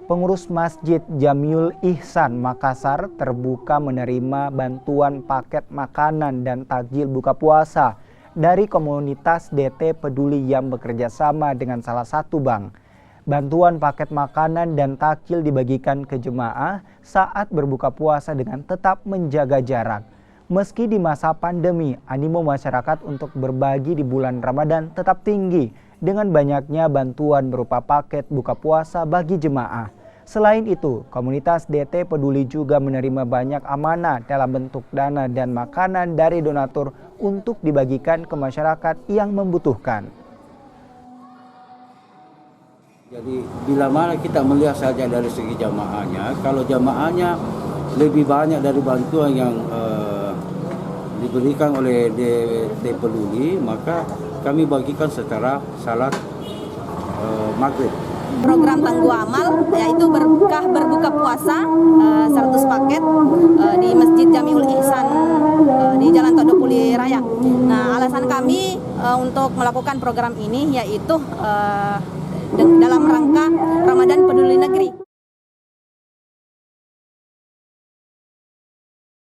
Pengurus Masjid Jamiul Ihsan Makassar terbuka menerima bantuan paket makanan dan takjil buka puasa dari komunitas DT Peduli yang bekerja sama dengan salah satu bank. Bantuan paket makanan dan takjil dibagikan ke jemaah saat berbuka puasa dengan tetap menjaga jarak. Meski di masa pandemi, animo masyarakat untuk berbagi di bulan Ramadan tetap tinggi dengan banyaknya bantuan berupa paket buka puasa bagi jemaah. Selain itu, komunitas DT Peduli juga menerima banyak amanah dalam bentuk dana dan makanan dari donatur untuk dibagikan ke masyarakat yang membutuhkan. Jadi bila mana kita melihat saja dari segi jamaahnya, kalau jamaahnya lebih banyak dari bantuan yang diberikan oleh DT Peduli, maka kami bagikan secara salat maghrib. Program Tangguh Amal yaitu berkah berbuka puasa 100 paket di Masjid Jamiul Ihsan di Jalan Todopuli Raya. Nah, alasan kami untuk melakukan program ini yaitu dalam rangka Ramadan